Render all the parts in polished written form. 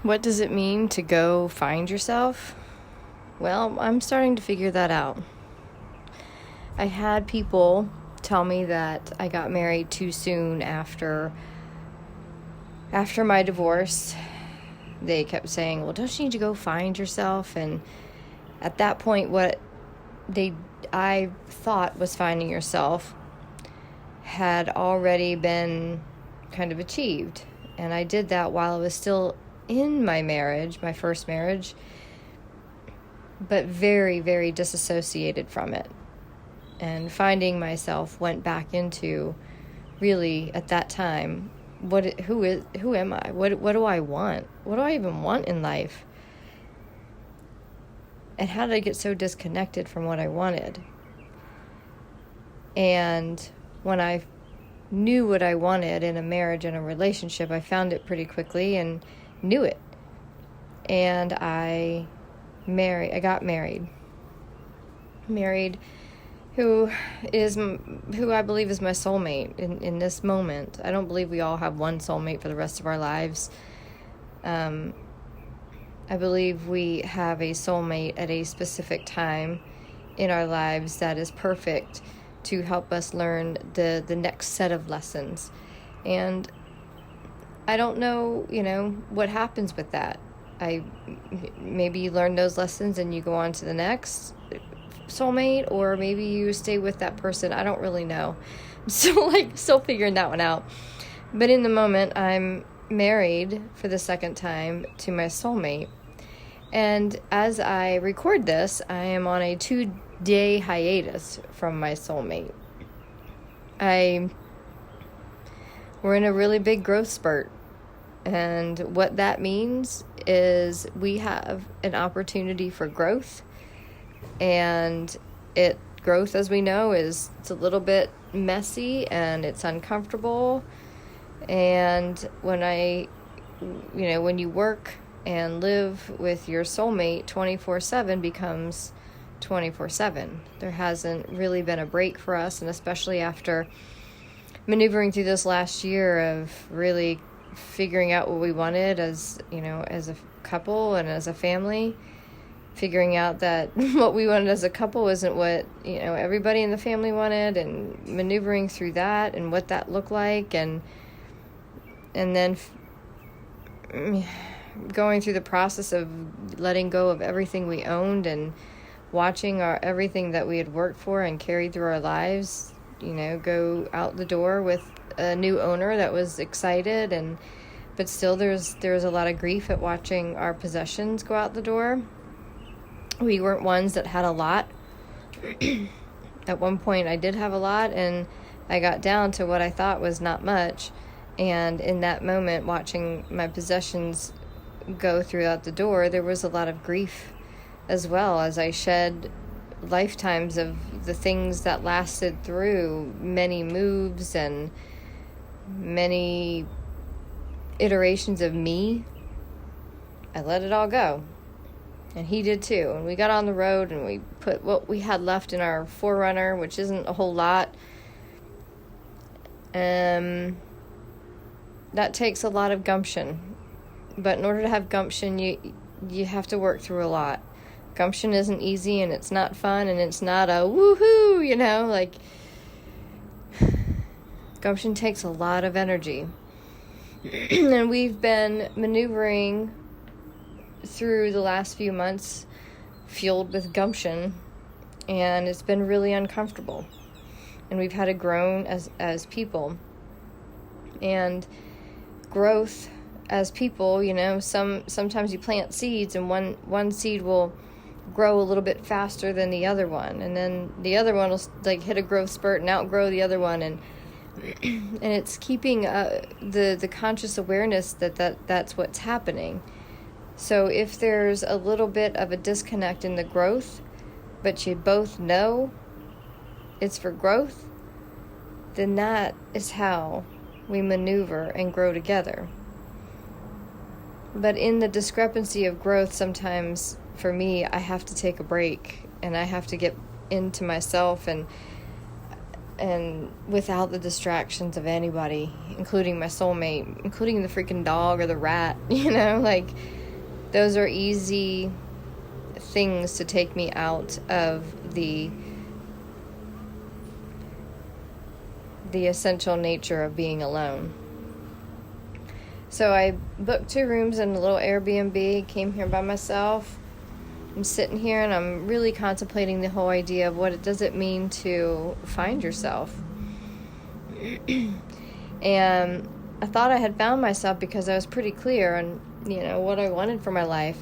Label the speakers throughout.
Speaker 1: What does it mean to go find yourself? Well, I'm starting to figure that out. I had people tell me that I got married too soon after my divorce. They kept saying, well, don't you need to go find yourself? And at that point, what I thought was finding yourself had already been kind of achieved. And I did that while I was still in my marriage, my first marriage, but very, very disassociated from it. And finding myself went back into, really, at that time, who am I? What do I want? What do I even want in life? And how did I get so disconnected from what I wanted? And when I knew what I wanted in a marriage and a relationship, I found it pretty quickly and knew it. And I got married. Who I believe is my soulmate in this moment. I don't believe we all have one soulmate for the rest of our lives. I believe we have a soulmate at a specific time in our lives that is perfect to help us learn the next set of lessons. And I don't know, what happens with that. Maybe you learn those lessons and you go on to the next soulmate, or maybe you stay with that person. I don't really know. I'm still figuring that one out. But in the moment, I'm married for the second time to my soulmate. And as I record this, I am on a 2-day hiatus from my soulmate. We're in a really big growth spurt. And what that means is we have an opportunity for growth. And growth, as we know, it's a little bit messy and it's uncomfortable. And when you work and live with your soulmate 24/7 becomes 24/7. There hasn't really been a break for us, and especially after maneuvering through this last year of really figuring out what we wanted as a couple and as a family, figuring out that what we wanted as a couple isn't what everybody in the family wanted, and maneuvering through that and what that looked like, and then going through the process of letting go of everything we owned and watching everything that we had worked for and carried through our lives go out the door with a new owner that was excited, but still there's a lot of grief at watching our possessions go out the door. We weren't ones that had a lot. At one point I did have a lot, and I got down to what I thought was not much. And in that moment, watching my possessions go throughout the door, there was a lot of grief as well, as I shed lifetimes of the things that lasted through many moves and many iterations of me. I let it all go. And he did too. And we got on the road and we put what we had left in our 4Runner, which isn't a whole lot. That takes a lot of gumption. But in order to have gumption, you have to work through a lot. Gumption isn't easy, and it's not fun, and it's not a woohoo, gumption takes a lot of energy. And we've been maneuvering through the last few months fueled with gumption, and it's been really uncomfortable. And we've had to grow as people. And growth as people, sometimes you plant seeds, and one seed will grow a little bit faster than the other one, and then the other one will hit a growth spurt and outgrow the other one, and it's keeping the conscious awareness that's what's happening. So if there's a little bit of a disconnect in the growth, but you both know it's for growth, then that is how we maneuver and grow together. But in the discrepancy of growth, sometimes for me, I have to take a break, and I have to get into myself, and and without the distractions of anybody, including my soulmate, including the freaking dog or the rat, like, those are easy things to take me out of the essential nature of being alone. So I booked 2 rooms in a little Airbnb, came here by myself. I'm sitting here and I'm really contemplating the whole idea of what does it mean to find yourself. And I thought I had found myself because I was pretty clear on, what I wanted for my life.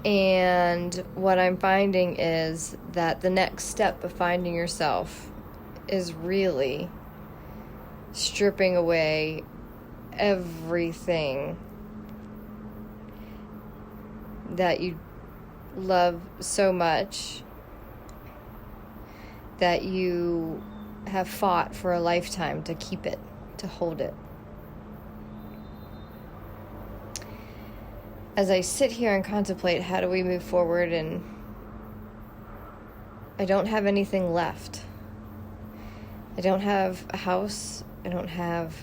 Speaker 1: And what I'm finding is that the next step of finding yourself is really stripping away everything that you love so much, that you have fought for a lifetime to keep it, to hold it. As I sit here and contemplate how do we move forward, and I don't have anything left. I don't have a house. I don't have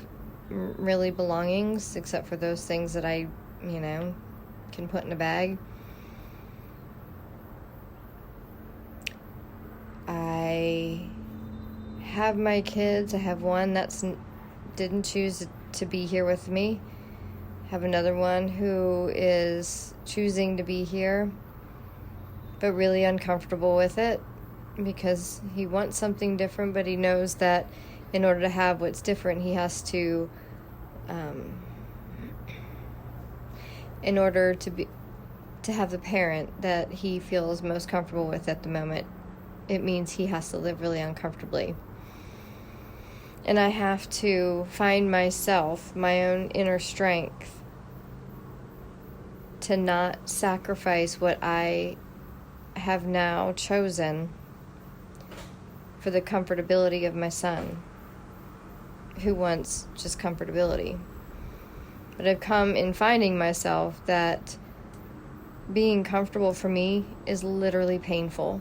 Speaker 1: really belongings except for those things that I, can put in a bag. I have my kids. I have one that didn't choose to be here with me. I have another one who is choosing to be here, but really uncomfortable with it because he wants something different, but he knows that in order to have what's different, he has to, in order to have the parent that he feels most comfortable with at the moment, it means he has to live really uncomfortably. And I have to find myself, my own inner strength, to not sacrifice what I have now chosen for the comfortability of my son, who wants just comfortability. But I've come in finding myself that being comfortable for me is literally painful.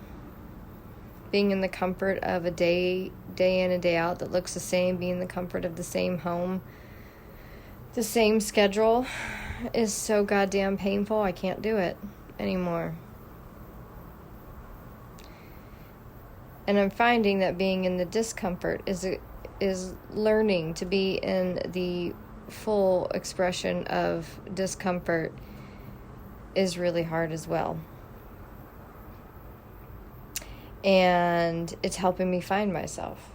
Speaker 1: Being in the comfort of a day in and day out that looks the same, being in the comfort of the same home, the same schedule, is so goddamn painful. I can't do it anymore. And I'm finding that being in the discomfort is learning to be in the full expression of discomfort is really hard as well. And it's helping me find myself.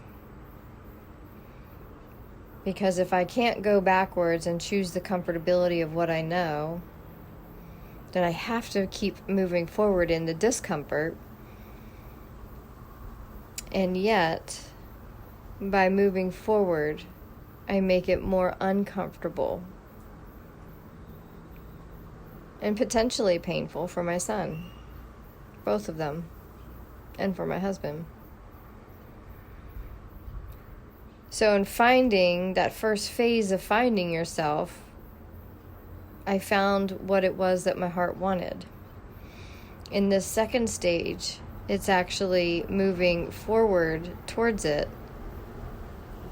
Speaker 1: Because if I can't go backwards and choose the comfortability of what I know, then I have to keep moving forward in the discomfort. And yet, by moving forward, I make it more uncomfortable and potentially painful for my son, both of them, and for my husband. So in finding that first phase of finding yourself, I found what it was that my heart wanted. In this second stage, it's actually moving forward towards it.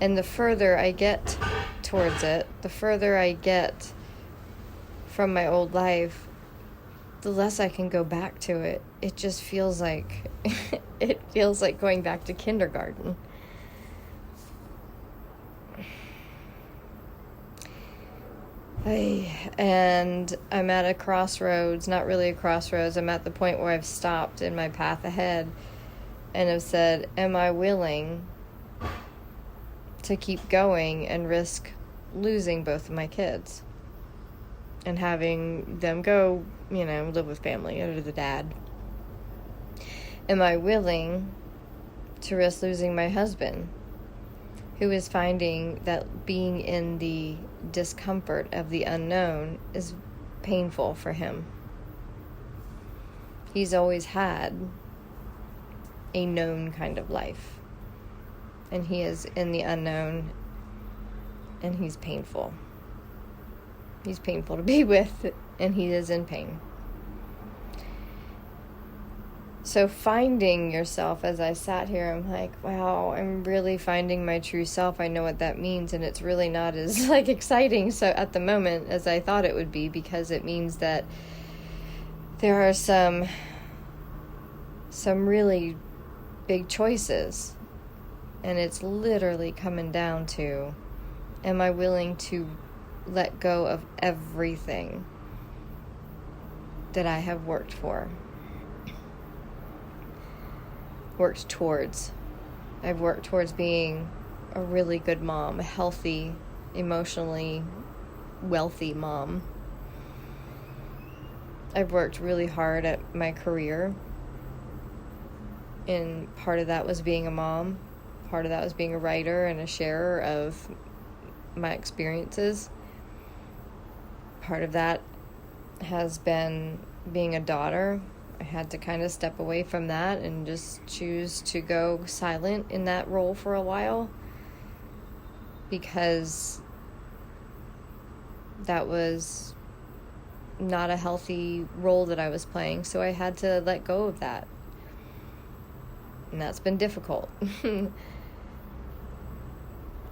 Speaker 1: And the further I get towards it, the further I get from my old life, the less I can go back to it. It just feels like, it feels like going back to kindergarten. And I'm at a crossroads, not really a crossroads. I'm at the point where I've stopped in my path ahead and have said, am I willing to keep going and risk losing both of my kids and having them go, live with family or the dad? Am I willing to risk losing my husband, who is finding that being in the discomfort of the unknown is painful for him? He's always had a known kind of life, and he is in the unknown, and he's painful. He's painful to be with, and he is in pain. So finding yourself, as I sat here, I'm like, wow, I'm really finding my true self. I know what that means, and it's really not as like exciting so at the moment as I thought it would be, because it means that there are some really big choices, and it's literally coming down to, am I willing to let go of everything that I have worked towards. I've worked towards being a really good mom, a healthy, emotionally wealthy mom. I've worked really hard at my career, and part of that was being a mom. Part of that was being a writer and a sharer of my experiences. Part of that has been being a daughter. I had to kind of step away from that and just choose to go silent in that role for a while, because that was not a healthy role that I was playing. So I had to let go of that. And that's been difficult.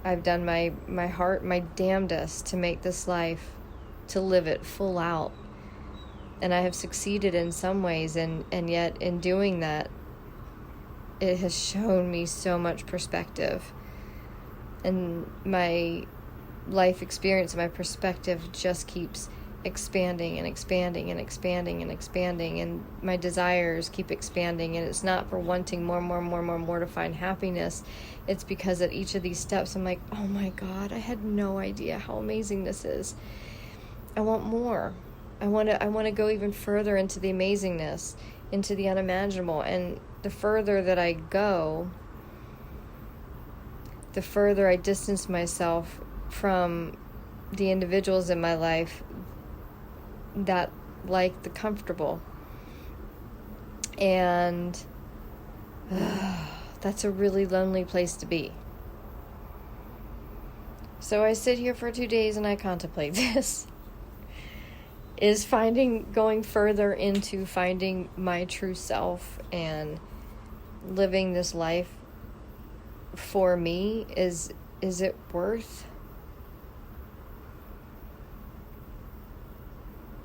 Speaker 1: I've done my damnedest to make this life, to live it full out. And I have succeeded in some ways, and yet in doing that, it has shown me so much perspective. And my life experience, my perspective just keeps expanding and expanding and expanding and expanding, and my desires keep expanding. And it's not for wanting more to find happiness. It's because at each of these steps, I'm like, oh my God, I had no idea how amazing this is. I want more. I want to go even further into the amazingness, into the unimaginable. And the further that I go, the further I distance myself from the individuals in my life that like the comfortable. And that's a really lonely place to be. So I sit here for 2 days and I contemplate this. Is going further into finding my true self and living this life for me, is it worth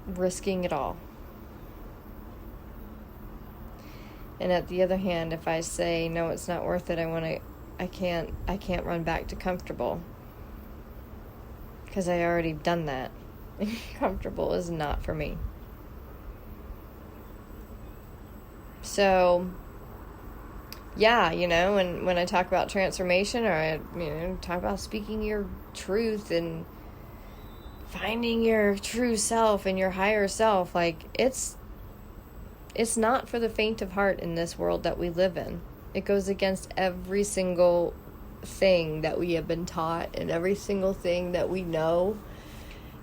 Speaker 1: risking it all? And at the other hand, if I say no, it's not worth it, I can't run back to comfortable, because I already done that. Comfortable is not for me. So yeah, and when I talk about transformation, or I talk about speaking your truth and finding your true self and your higher self, like it's not for the faint of heart in this world that we live in. It goes against every single thing that we have been taught and every single thing that we know.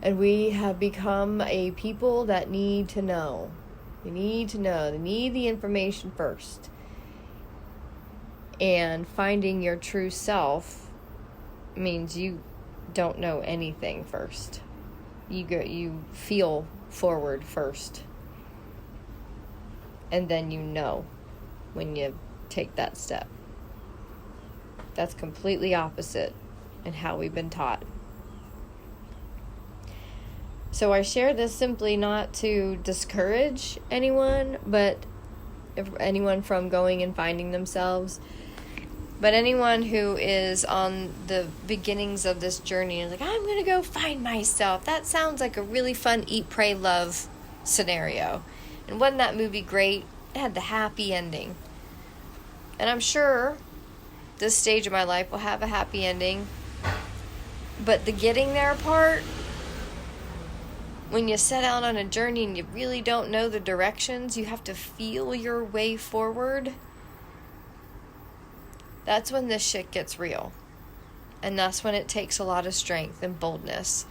Speaker 1: And we have become a people that need to know. They need to know. They need the information first. And finding your true self means you don't know anything first. You feel forward first. And then you know when you take that step. That's completely opposite in how we've been taught. So I share this simply not to discourage anyone, but anyone from going and finding themselves. But anyone who is on the beginnings of this journey and like, I'm going to go find myself. That sounds like a really fun eat, pray, love scenario. And wasn't that movie great? It had the happy ending. And I'm sure this stage of my life will have a happy ending. But the getting there part, when you set out on a journey and you really don't know the directions, you have to feel your way forward. That's when this shit gets real. And that's when it takes a lot of strength and boldness.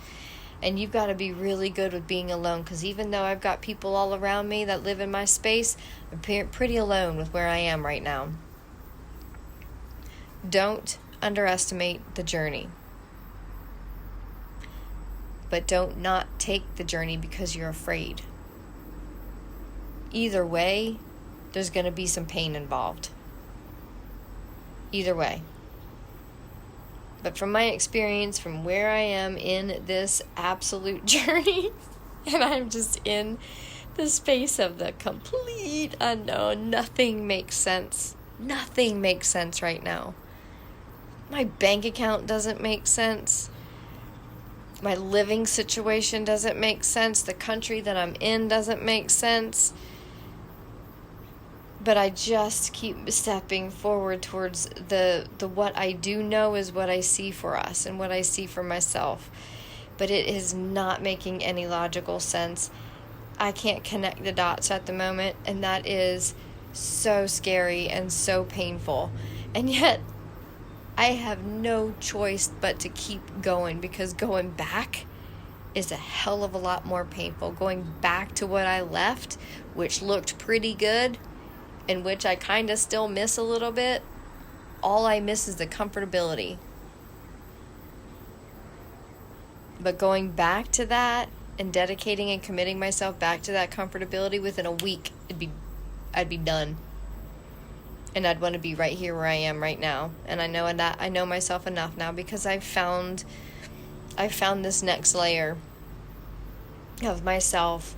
Speaker 1: And you've got to be really good with being alone, because even though I've got people all around me that live in my space, I'm pretty alone with where I am right now. Don't underestimate the journey. But don't not take the journey because you're afraid. Either way, there's going to be some pain involved. Either way. But from my experience, from where I am in this absolute journey, and I'm just in the space of the complete unknown, nothing makes sense. Nothing makes sense right now. My bank account doesn't make sense. My living situation doesn't make sense. The country that I'm in doesn't make sense. But I just keep stepping forward towards the what I do know is what I see for us and what I see for myself. But it is not making any logical sense. I can't connect the dots at the moment, and that is so scary and so painful. And yet, I have no choice but to keep going, because going back is a hell of a lot more painful. Going back to what I left, which looked pretty good, and which I kind of still miss a little bit, all I miss is the comfortability. But going back to that and dedicating and committing myself back to that comfortability, within a week, I'd be done. And I'd want to be right here where I am right now. And I know myself enough now, because I've found this next layer of myself.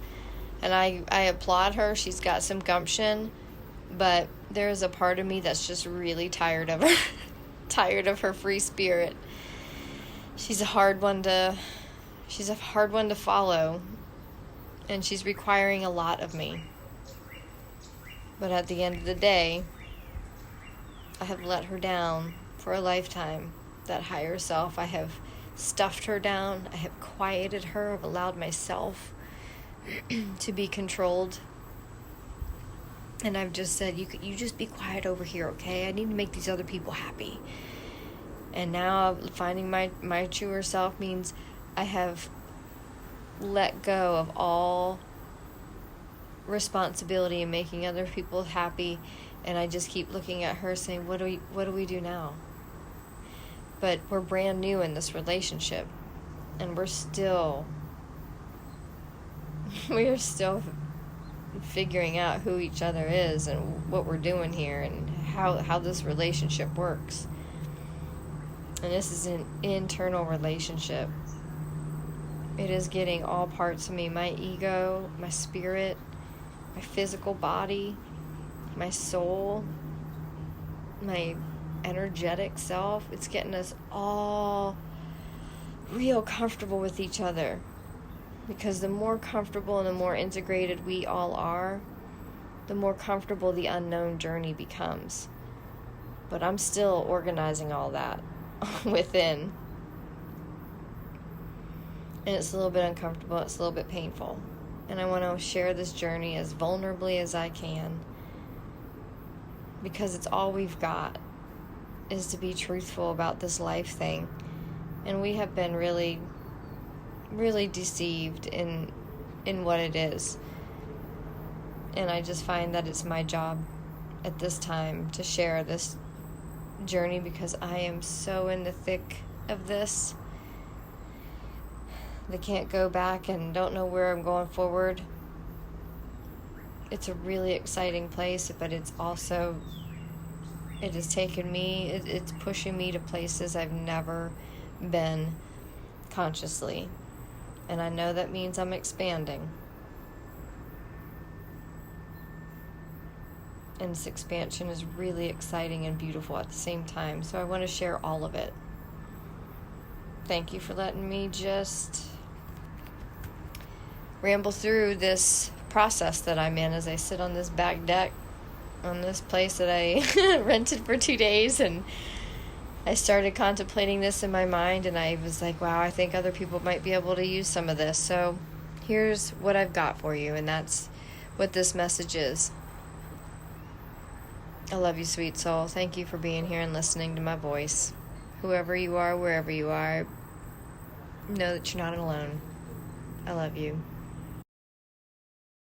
Speaker 1: And I applaud her. She's got some gumption. But there's a part of me that's just really tired of her. Tired of her free spirit. She's a hard one to follow. And she's requiring a lot of me. But at the end of the day, I have let her down for a lifetime. That higher self, I have stuffed her down. I have quieted her. I've allowed myself to be controlled. And I've just said, you just be quiet over here, okay? I need to make these other people happy. And now finding my truer self means I have let go of all responsibility in making other people happy. And I just keep looking at her saying, what do we do now? But we're brand new in this relationship. And we are still figuring out who each other is and what we're doing here and how this relationship works. And this is an internal relationship. It is getting all parts of me, my ego, my spirit, my physical body, my soul, my energetic self. It's getting us all real comfortable with each other. Because the more comfortable and the more integrated we all are, the more comfortable the unknown journey becomes. But I'm still organizing all that within. And it's a little bit uncomfortable, it's a little bit painful. And I want to share this journey as vulnerably as I can. Because it's all we've got, is to be truthful about this life thing. And we have been really deceived in what it is. And I just find that it's my job at this time to share this journey, because I am so in the thick of this. They can't go back and don't know where I'm going forward. It's a really exciting place, but it's also, it has taken me, it's pushing me to places I've never been consciously. And I know that means I'm expanding. And this expansion is really exciting and beautiful at the same time. So I want to share all of it. Thank you for letting me just ramble through this process that I'm in as I sit on this back deck on this place that I rented for 2 days, and I started contemplating this in my mind, and I was like, wow, I think other people might be able to use some of this. So here's what I've got for you, and that's what this message is. I love you, sweet soul. Thank you for being here and listening to my voice. Whoever you are, wherever you are, know that you're not alone. I love you.